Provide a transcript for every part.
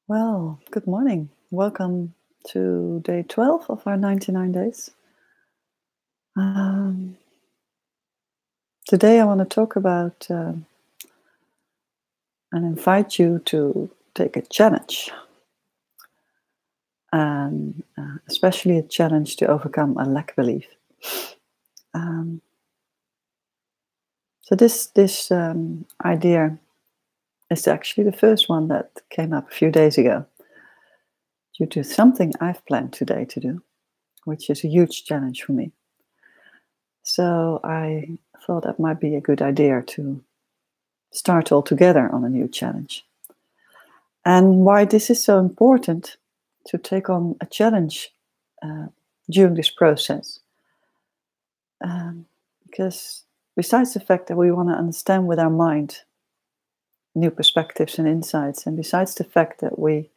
Well, good morning. Welcome to day 12 of our 99 days. Um, Today I want to talk about and invite you to take a challenge, and especially a challenge to overcome a lack belief. Um, so this idea is actually the first one that came up a few days ago due to something I've planned today to do, which is a huge challenge for me. So I thought that might be a good idea to start all together on a new challenge. And why this is so important to take on a challenge uh, during this process. Because besides the fact that we want to understand with our mind new perspectives and insights, and besides the fact that we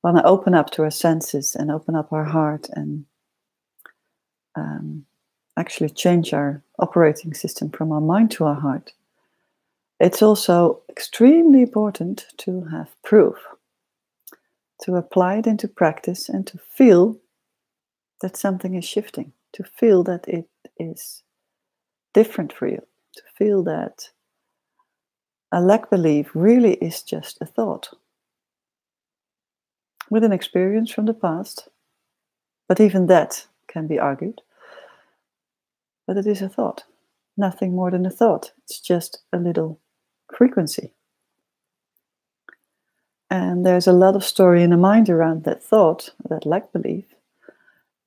want to open up to our senses and open up our heart and actually change our operating system from our mind to our heart, it's also extremely important to have proof, to apply it into practice and to feel that something is shifting, to feel that it is different for you, to feel that a lack belief really is just a thought with an experience from the past, but even that can be argued. But it is a thought, nothing more than a thought. It's just a little frequency. And there's a lot of story in the mind around that thought, that lack belief,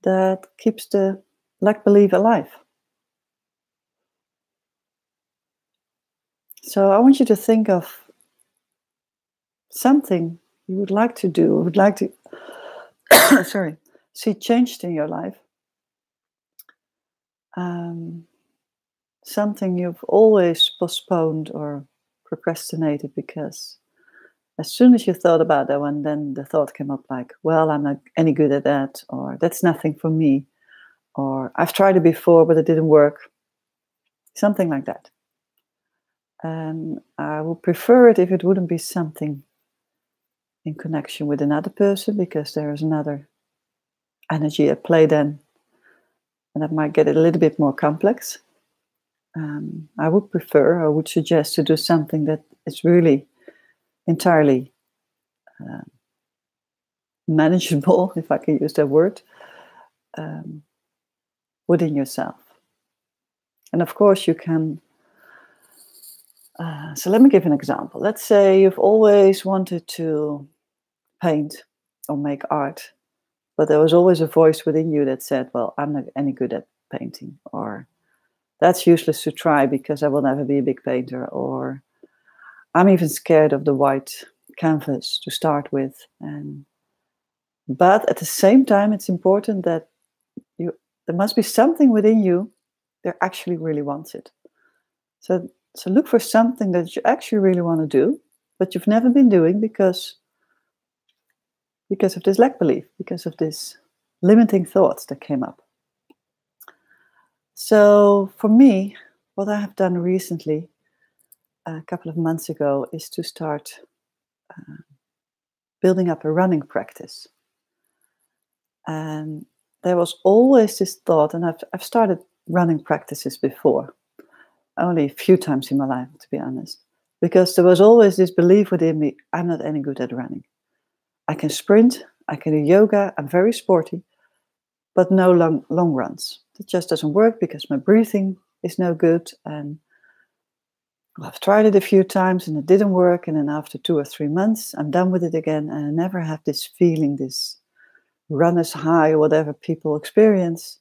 that keeps the lack belief alive. So I want you to think of something you would like to do, would like to see changed in your life. Something you've always postponed or procrastinated because as soon as you thought about that one, then the thought came up like, well, I'm not any good at that, or that's nothing for me, or I've tried it before, but it didn't work. Something like that. And I would prefer it if it wouldn't be something in connection with another person, because there is another energy at play then, and that might get it a little bit more complex. I would suggest to do something that is really entirely manageable, if I can use that word, within yourself. And of course you can, so let me give an example. Let's say you've always wanted to paint or make art, but there was always a voice within you that said, well, I'm not any good at painting, or that's useless to try because I will never be a big painter, or I'm even scared of the white canvas to start with. But at the same time, it's important that there must be something within you that actually really wants it. So look for something that you actually really want to do, but you've never been doing because of this lack belief, because of this limiting thoughts that came up. So for me, what I have done recently, a couple of months ago, is to start building up a running practice. And there was always this thought, and I've started running practices before, only a few times in my life, to be honest, because there was always this belief within me, I'm not any good at running. I can sprint, I can do yoga, I'm very sporty, but no long runs. It just doesn't work because my breathing is no good, and I've tried it a few times and it didn't work. And then after 2 or 3 months, I'm done with it again. And I never have this feeling, this runner's high or whatever people experience.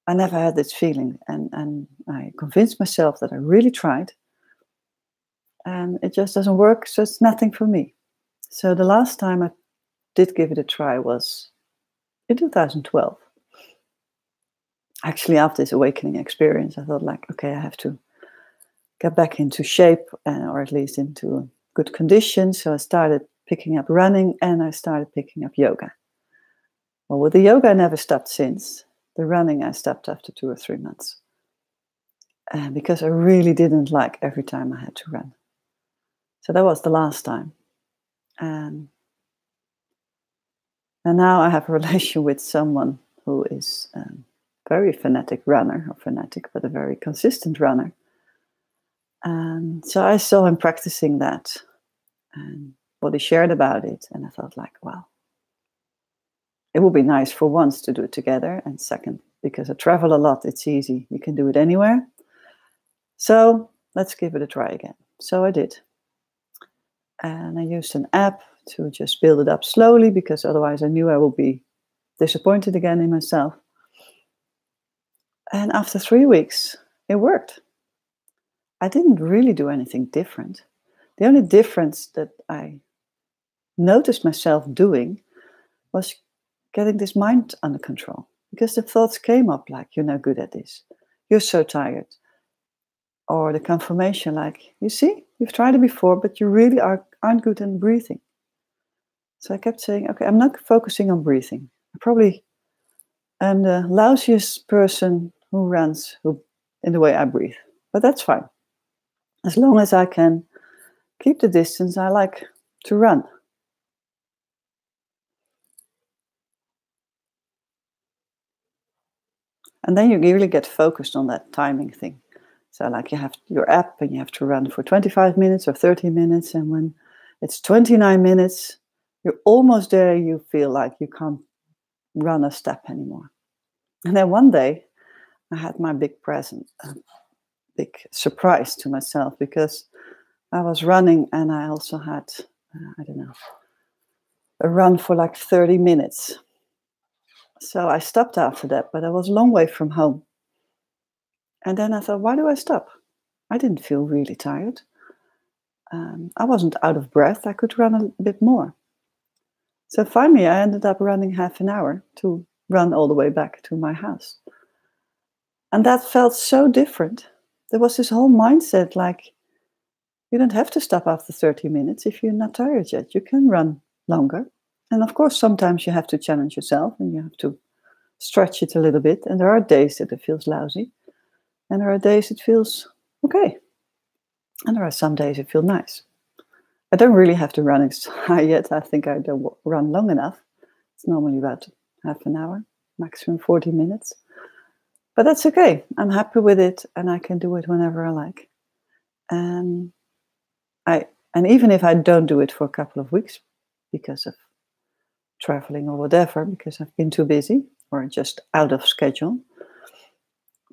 I never had this feeling. And I convinced myself that I really tried. And it just doesn't work. So it's nothing for me. So the last time I did give it a try was in 2012. Actually, after this awakening experience, I thought like, okay, I have to get back into shape or at least into good condition. So I started picking up running and I started picking up yoga. Well, with the yoga, I never stopped since. The running, I stopped after 2 or 3 months. Because I really didn't like every time I had to run. So that was the last time. And now I have a relation with someone who is a very fanatic runner, or fanatic, but a very consistent runner. And so I saw him practicing that and what he shared about it. And I thought like, wow, it would be nice for once to do it together. And second, because I travel a lot, it's easy. You can do it anywhere. So let's give it a try again. So I did. And I used an app to just build it up slowly, because otherwise I knew I would be disappointed again in myself. And after 3 weeks, it worked. I didn't really do anything different. The only difference that I noticed myself doing was getting this mind under control. Because the thoughts came up like, you're not good at this. You're so tired. Or the confirmation like, you see, you've tried it before, but you really aren't good in breathing. So I kept saying, okay, I'm not focusing on breathing. I probably am the lousiest person who runs in the way I breathe. But that's fine. As long as I can keep the distance, I like to run. And then you really get focused on that timing thing. So like you have your app and you have to run for 25 minutes or 30 minutes. And when it's 29 minutes, you're almost there. You feel like you can't run a step anymore. And then one day I had my big present, big surprise to myself, because I was running and I also had, a run for like 30 minutes. So I stopped after that, but I was a long way from home. And then I thought, why do I stop? I didn't feel really tired. I wasn't out of breath. I could run a bit more. So finally, I ended up running half an hour to run all the way back to my house. And that felt so different. There was this whole mindset like, you don't have to stop after 30 minutes if you're not tired yet. You can run longer. And of course, sometimes you have to challenge yourself and you have to stretch it a little bit. And there are days that it feels lousy. And there are days it feels okay. And there are some days it feels nice. I don't really have to run high yet. I think I don't run long enough. It's normally about half an hour, maximum 40 minutes. But that's okay. I'm happy with it and I can do it whenever I like. And even if I don't do it for a couple of weeks because of traveling or whatever, because I've been too busy or just out of schedule,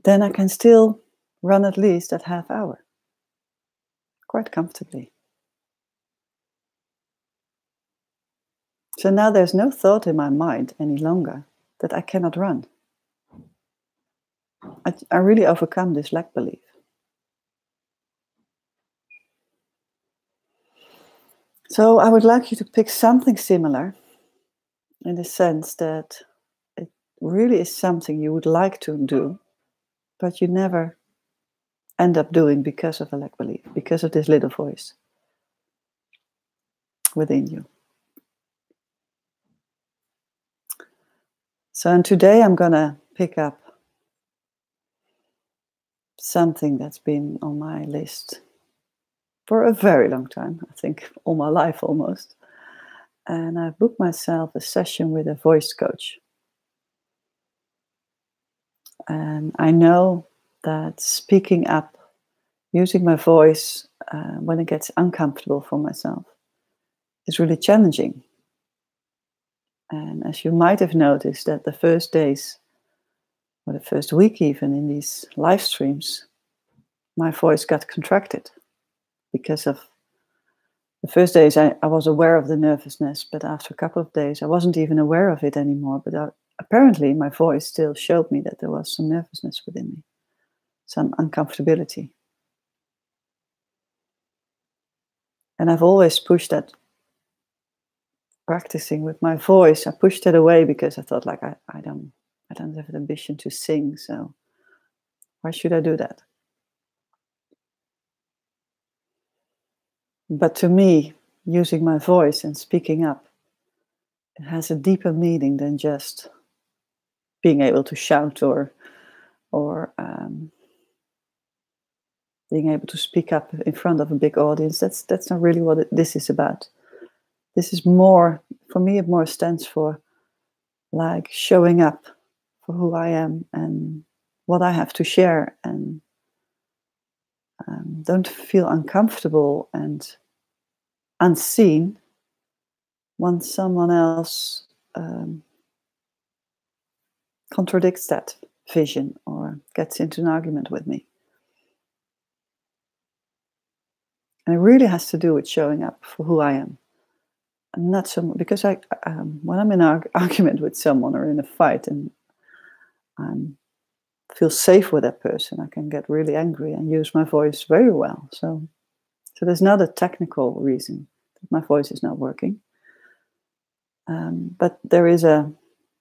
then I can still run at least that half hour quite comfortably. So now there's no thought in my mind any longer that I cannot run. I really overcome this lack belief. So I would like you to pick something similar, in the sense that it really is something you would like to do, but you never end up doing because of a lack belief, because of this little voice within you. So and today I'm going to pick up something that's been on my list for a very long time, I think all my life almost. And I booked myself a session with a voice coach. And I know that speaking up, using my voice when it gets uncomfortable for myself is really challenging. And as you might have noticed, that the first days, or the first week even in these live streams, my voice got contracted. because of the first days I was aware of the nervousness, but after a couple of days I wasn't even aware of it anymore. But apparently my voice still showed me that there was some nervousness within me, some uncomfortability. And I've always pushed that, practicing with my voice. I pushed it away because I thought, like, I don't have the ambition to sing, so why should I do that? But to me, using my voice and speaking up, it has a deeper meaning than just being able to shout or being able to speak up in front of a big audience. That's not really what this is about. This is more, for me, it more stands for like showing up for who I am and what I have to share, and don't feel uncomfortable and unseen when someone else contradicts that vision or gets into an argument with me. And it really has to do with showing up for who I am. And not so much, because when I'm in an argument with someone or in a fight and I feel safe with that person, I can get really angry and use my voice very well. So there's not a technical reason that my voice is not working. But there is a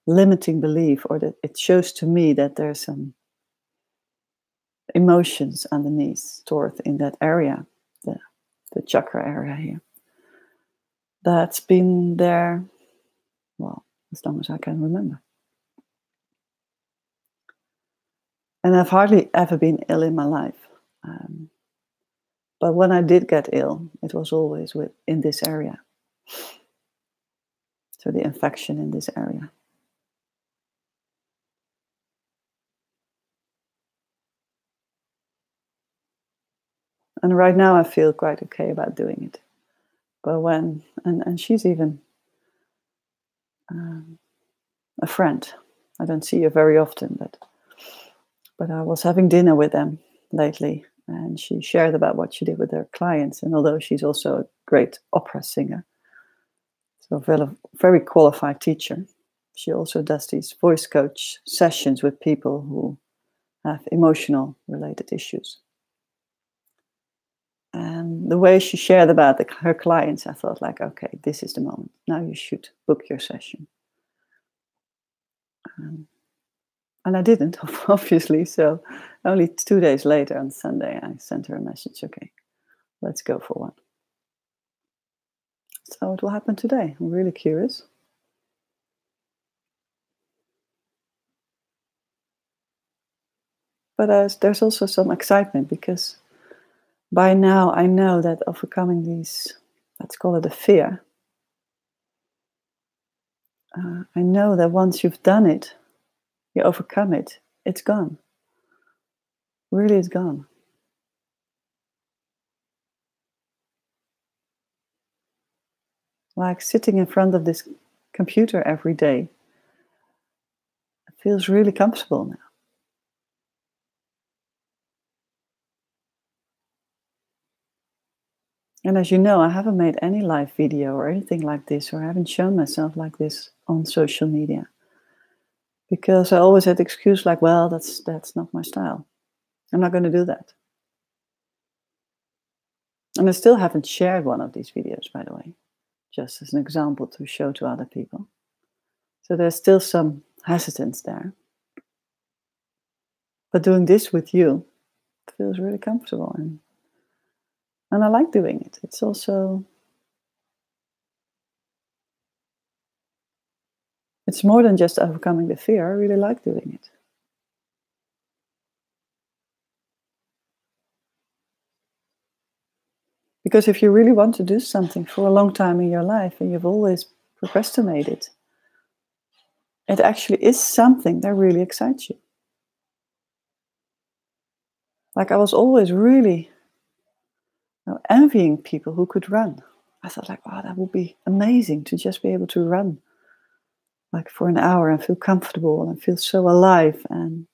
limiting belief, or that it shows to me that there's some emotions underneath stored in that area, the chakra area here, that's been there, well, as long as I can remember. And I've hardly ever been ill in my life. But when I did get ill, it was always in this area. So the infection in this area. And right now I feel quite okay about doing it. But when, and she's even a friend. I don't see her very often, but I was having dinner with them lately, and she shared about what she did with her clients. And although she's also a great opera singer, so a very qualified teacher, she also does these voice coach sessions with people who have emotional related issues. And the way she shared about her clients, I thought, like, okay, this is the moment. Now you should book your session. And I didn't, obviously. So only 2 days later, on Sunday, I sent her a message. Okay, let's go for one. So it will happen today. I'm really curious. But there's also some excitement, because by now I know that overcoming these, let's call it a fear, I know that once you've done it, you overcome it, it's gone. Really, it's gone. Like sitting in front of this computer every day, it feels really comfortable now. And as you know, I haven't made any live video or anything like this, or I haven't shown myself like this on social media. Because I always had the excuse like, well, that's not my style. I'm not going to do that. And I still haven't shared one of these videos, by the way, just as an example to show to other people. So there's still some hesitance there. But doing this with you feels really comfortable, and I like doing it. It's also, it's more than just overcoming the fear. I really like doing it. Because if you really want to do something for a long time in your life and you've always procrastinated, it actually is something that really excites you. Like, I was always really envying people who could run. I thought, like, wow, that would be amazing to just be able to run like for an hour and feel comfortable and feel so alive and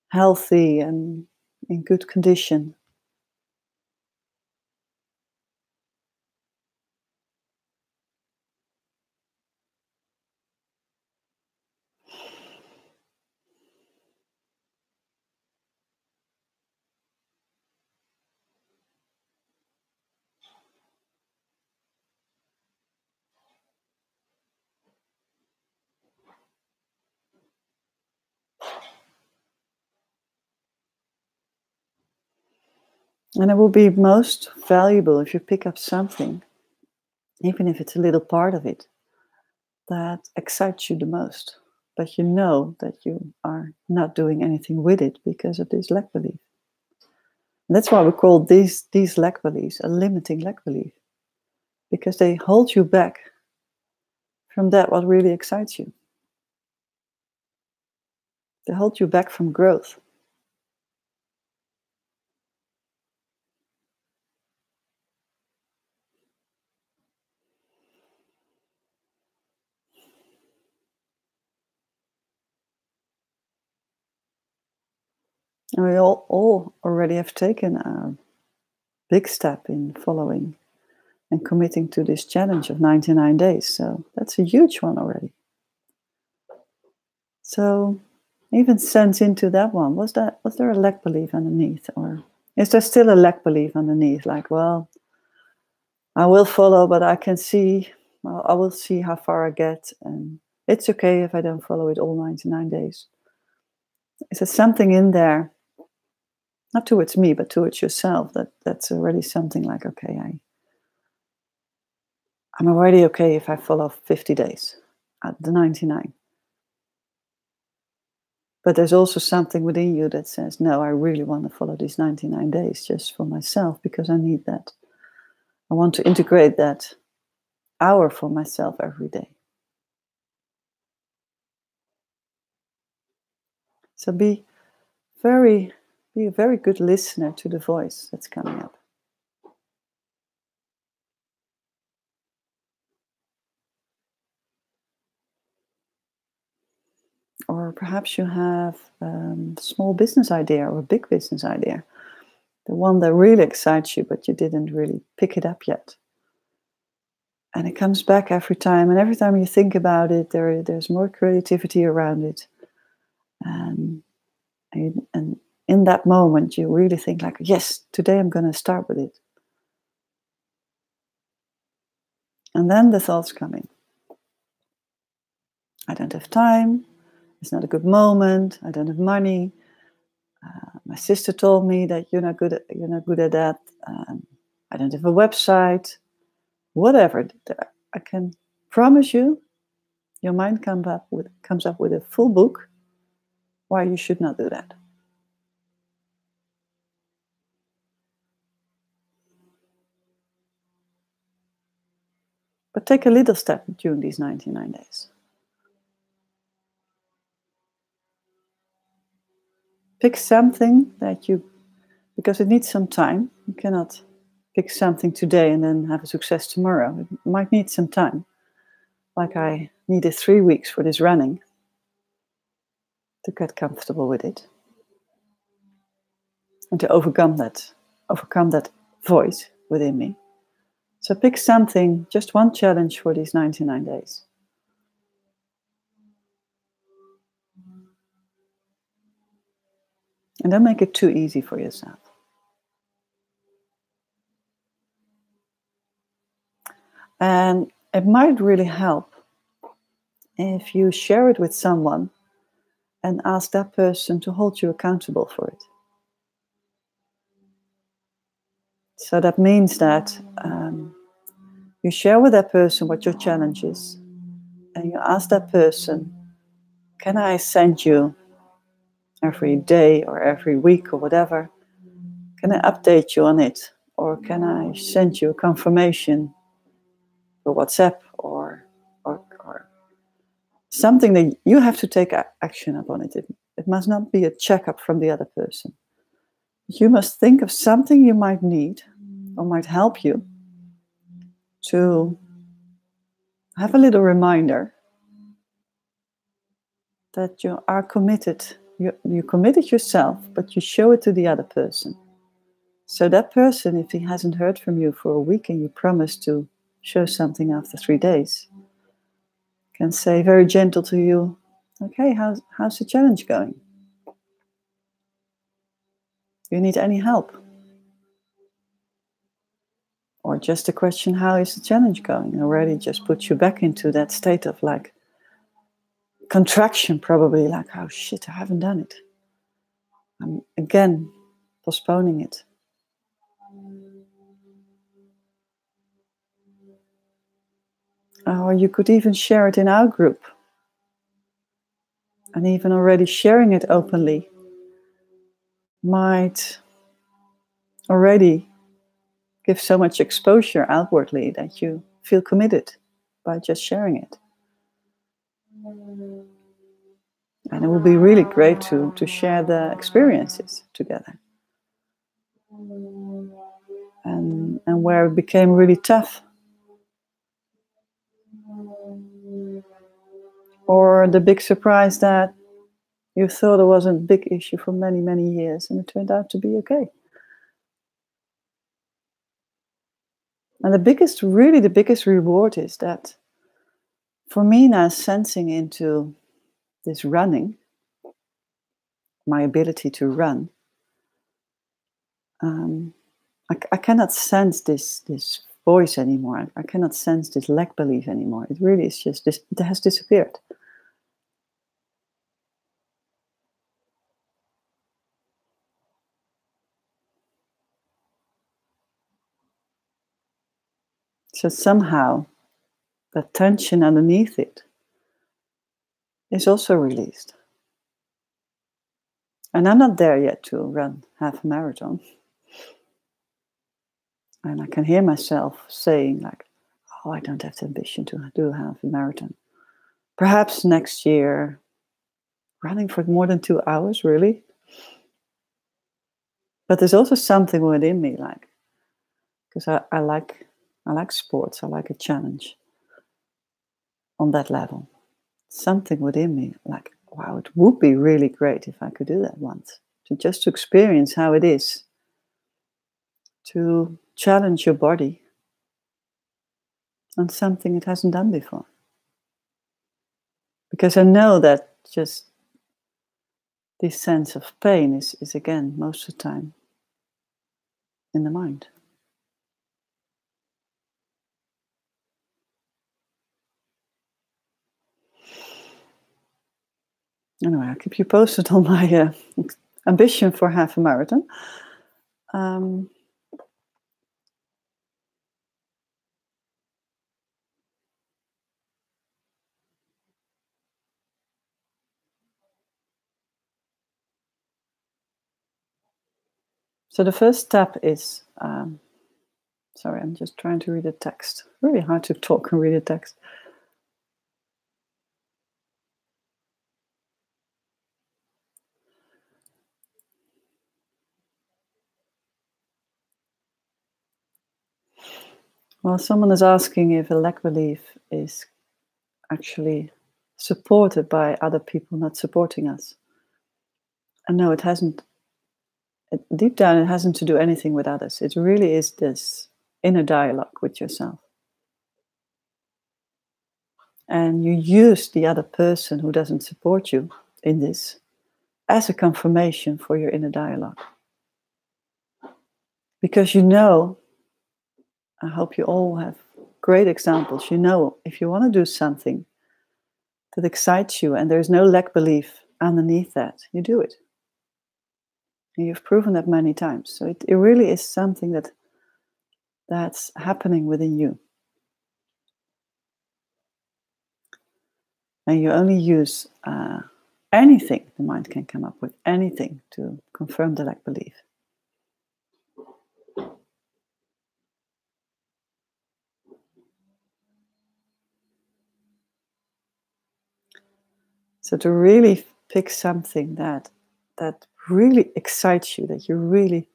healthy and in good condition. And it will be most valuable if you pick up something, even if it's a little part of it, that excites you the most, but you know that you are not doing anything with it because of this lack belief. And that's why we call these lack beliefs a limiting lack belief, because they hold you back from that what really excites you. They hold you back from growth. And we all already have taken a big step in following and committing to this challenge of 99 days. So that's a huge one already. So even sense into that one. Was there a lack belief underneath? Or is there still a lack belief underneath? Like, well, I will follow, but I can see, well, I will see how far I get. And it's okay if I don't follow it all 99 days. Is there something in there, not towards me, but towards yourself, that's already something like, okay, I'm already okay if I follow 50 days at the 99. But there's also something within you that says, no, I really want to follow these 99 days just for myself because I need that. I want to integrate that hour for myself every day. So be a very good listener to the voice that's coming up. Or perhaps you have a small business idea or a big business idea. The one that really excites you, but you didn't really pick it up yet. And it comes back every time. And every time you think about it, there's more creativity around it. And in that moment, you really think like, yes, today I'm going to start with it. And then the thoughts come in. I don't have time. It's not a good moment. I don't have money. My sister told me that you're not good at that. I don't have a website. Whatever. I can promise you, your mind comes up with a full book why you should not do that. But take a little step during these 99 days. Pick something because it needs some time. You cannot pick something today and then have a success tomorrow. It might need some time. Like I needed 3 weeks for this running to get comfortable with it and to overcome that voice within me. So pick something, just one challenge for these 99 days. And don't make it too easy for yourself. And it might really help if you share it with someone and ask that person to hold you accountable for it. So that means that you share with that person what your challenge is, and you ask that person, can I send you every day or every week or whatever? Can I update you on it? Or can I send you a confirmation for WhatsApp or something that you have to take action upon it? It must not be a checkup from the other person. You must think of something you might need or might help you to have a little reminder that you are committed. You committed yourself, but you show it to the other person. So that person, if he hasn't heard from you for a week and you promise to show something after 3 days, can say very gentle to you, okay, how's the challenge going? Do you need any help? Or just a question, how is the challenge going? Already just puts you back into that state of like contraction, probably like, oh shit, I haven't done it. I'm again postponing it. Or you could even share it in our group. And even already sharing it openly might already give so much exposure outwardly that you feel committed by just sharing it. And it will be really great to share the experiences together. And where it became really tough, or the big surprise that you thought it was a big issue for many, many years and it turned out to be okay. And really the biggest reward is that for me now, sensing into this running, my ability to run, I cannot sense this voice anymore. I cannot sense this lack belief anymore. It really is just this. It has disappeared. So somehow, the tension underneath it is also released. And I'm not there yet to run half a marathon. And I can hear myself saying like, oh, I don't have the ambition to do half a marathon. Perhaps next year, running for more than 2 hours, really? But there's also something within me, like, because I like sports, I like a challenge on that level. Something within me, like, wow, it would be really great if I could do that once. To experience how it is to challenge your body on something it hasn't done before. Because I know that just this sense of pain is again, most of the time, in the mind. Anyway, I'll keep you posted on my ambition for half a marathon. So the first step is, sorry, I'm just trying to read a text. Really hard to talk and read a text. Well, someone is asking if a lack belief is actually supported by other people not supporting us. And no, it hasn't. Deep down, it hasn't to do anything with others. It really is this inner dialogue with yourself. And you use the other person who doesn't support you in this as a confirmation for your inner dialogue. Because you know, I hope you all have great examples. You know, if you want to do something that excites you and there's no lack belief underneath that, you do it. And you've proven that many times. So it really is something that's happening within you. And you only use anything the mind can come up with, anything to confirm the lack belief. So to really pick something that really excites you, that you really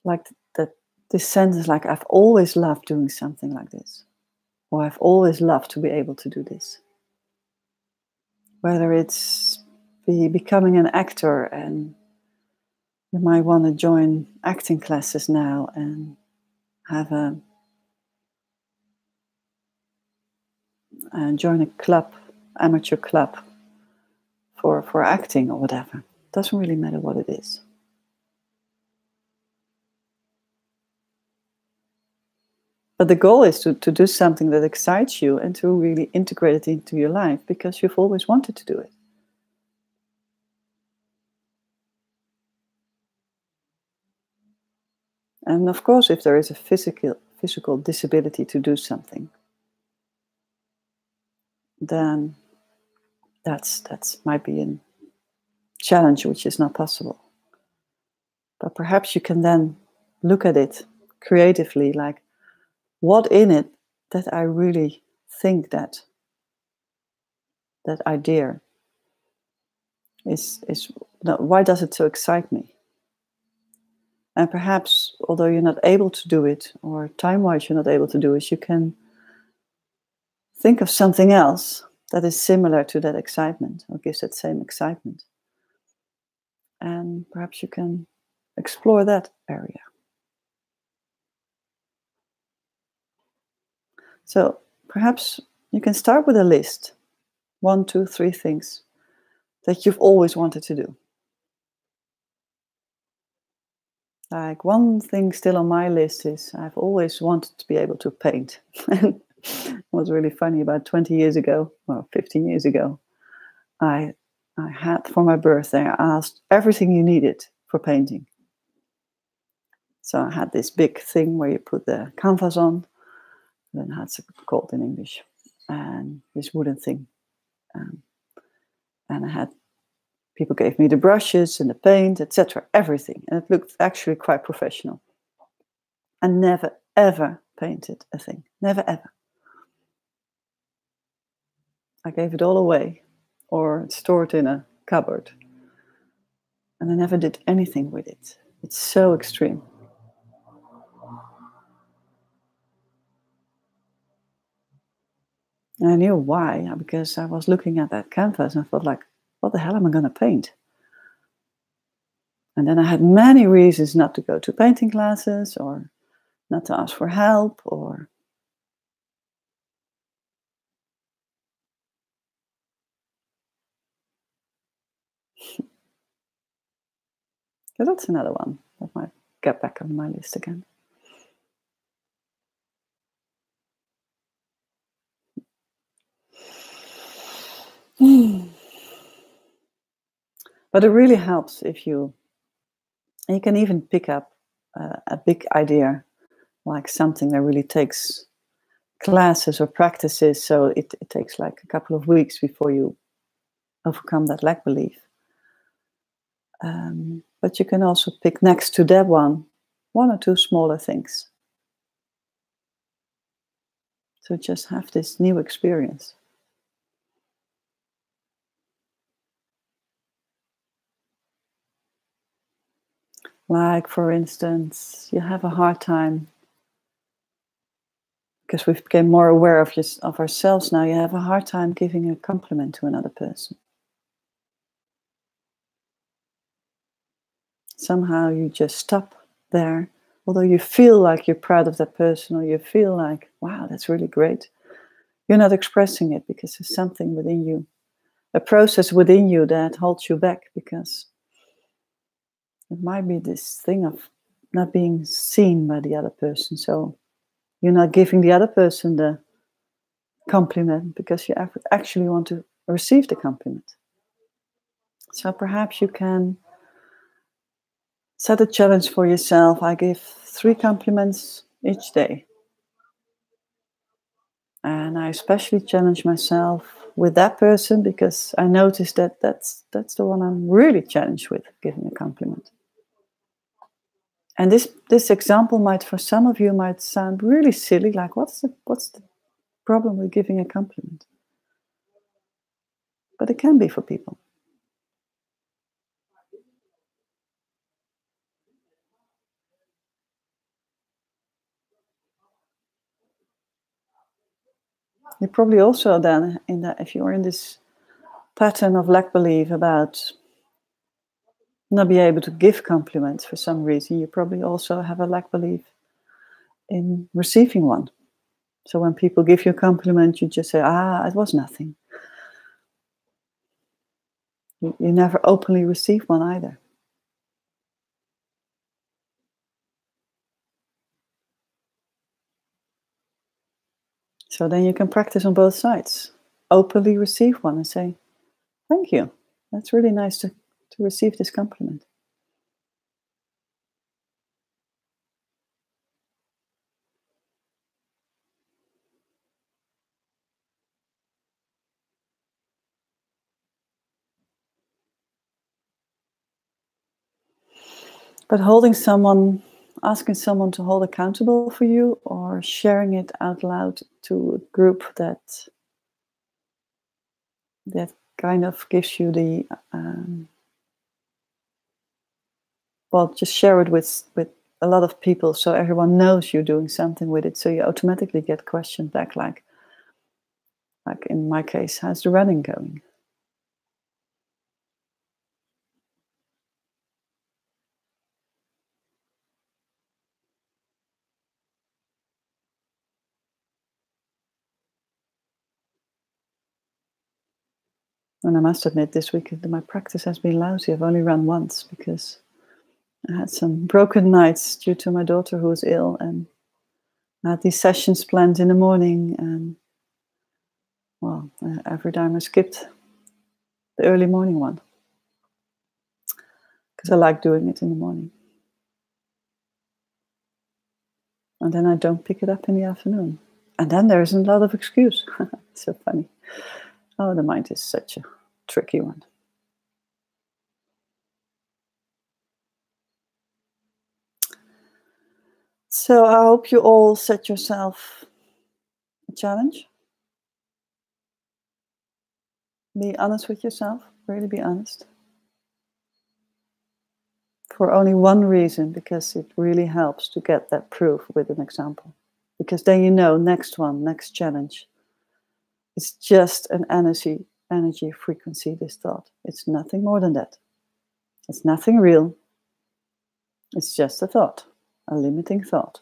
like, that this sentence like, I've always loved doing something like this, or I've always loved to be able to do this. Whether it's becoming an actor, and you might want to join acting classes now and have join a club, amateur club for acting or whatever. Doesn't really matter what it is. But the goal is to do something that excites you and to really integrate it into your life because you've always wanted to do it. And of course, if there is a physical disability to do something, then that's might be a challenge which is not possible. But perhaps you can then look at it creatively, like, what in it that I really think that idea is why does it so excite me? And perhaps, although you're not able to do it, or time-wise you're not able to do it, you can think of something else that is similar to that excitement, or gives that same excitement. And perhaps you can explore that area. So perhaps you can start with a list, 1, 2, 3 things that you've always wanted to do. Like, one thing still on my list is I've always wanted to be able to paint. And it was really funny, about 20 years ago, or 15 years ago, I had, for my birthday, I asked everything you needed for painting. So I had this big thing where you put the canvas on, then that's called in English, and this wooden thing. And I had, people gave me the brushes and the paint, etc., everything. And it looked actually quite professional. I never, ever painted a thing. Never, ever. I gave it all away or stored in a cupboard. And I never did anything with it. It's so extreme. And I knew why, because I was looking at that canvas and I thought, like, what the hell am I going to paint? And then I had many reasons not to go to painting classes, or not to ask for help, or so that's another one that might get back on my list again. But it really helps if you can even pick up a big idea, like something that really takes classes or practices. So it takes like a couple of weeks before you overcome that lack belief. But you can also pick next to that one or two smaller things. So just have this new experience. Like, for instance, you have a hard time, because we've become more aware of ourselves now, you have a hard time giving a compliment to another person. Somehow you just stop there, although you feel like you're proud of that person, or you feel like, wow, that's really great. You're not expressing it because there's something within you, a process within you that holds you back, because it might be this thing of not being seen by the other person. So you're not giving the other person the compliment because you actually want to receive the compliment. So perhaps you can set a challenge for yourself. I give 3 compliments each day. And I especially challenge myself with that person, because I noticed that that's the one I'm really challenged with, giving a compliment. And this example might, for some of you, might sound really silly, like, what's the problem with giving a compliment? But it can be for people. You probably also then, if you're in this pattern of lack belief about not being able to give compliments for some reason, you probably also have a lack belief in receiving one. So when people give you a compliment, you just say, it was nothing. You never openly receive one either. So then you can practice on both sides. Openly receive one and say, thank you. That's really nice to receive this compliment. But asking someone to hold accountable for you, or sharing it out loud to a group that kind of gives you the just share it with a lot of people, so everyone knows you're doing something with it, so you automatically get questioned back, like in my case, how's the running going? And I must admit, this week my practice has been lousy. I've only run once because I had some broken nights due to my daughter who was ill, and I had these sessions planned in the morning, and every time I skipped the early morning one because I like doing it in the morning. And then I don't pick it up in the afternoon. And then there's a lot of excuse. It's so funny. Oh, the mind is such a tricky one. So I hope you all set yourself a challenge. Be honest with yourself. Really be honest. For only one reason, because it really helps to get that proof with an example. Because then you know, next challenge. It's just an energy frequency, this thought. It's nothing more than that. It's nothing real. It's just a thought, a limiting thought.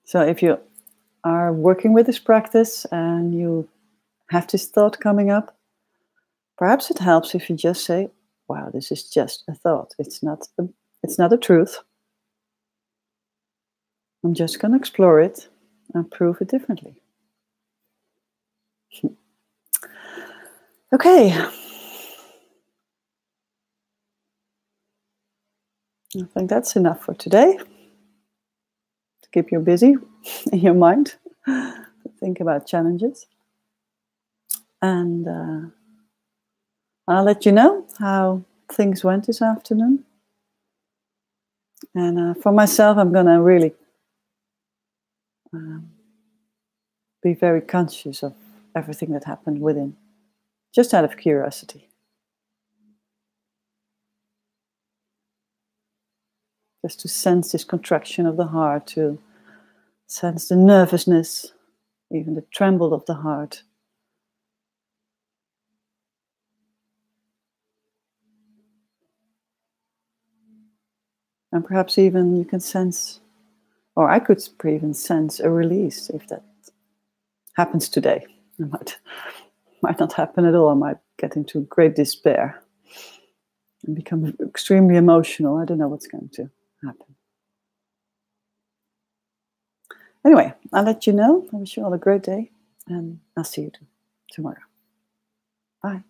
So if you are working with this practice and you have this thought coming up, perhaps it helps if you just say, wow, this is just a thought. It's not a truth. I'm just going to explore it and prove it differently. Okay. I think that's enough for today. To keep you busy in your mind. Think about challenges. And I'll let you know how things went this afternoon. And for myself, I'm going to really be very conscious of everything that happened within, just out of curiosity. Just to sense this contraction of the heart, to sense the nervousness, even the tremble of the heart. And perhaps even you can sense, or I could even sense a release if that happens today. It might not happen at all. I might get into great despair and become extremely emotional. I don't know what's going to happen. Anyway, I'll let you know. I wish you all a great day, and I'll see you tomorrow. Bye.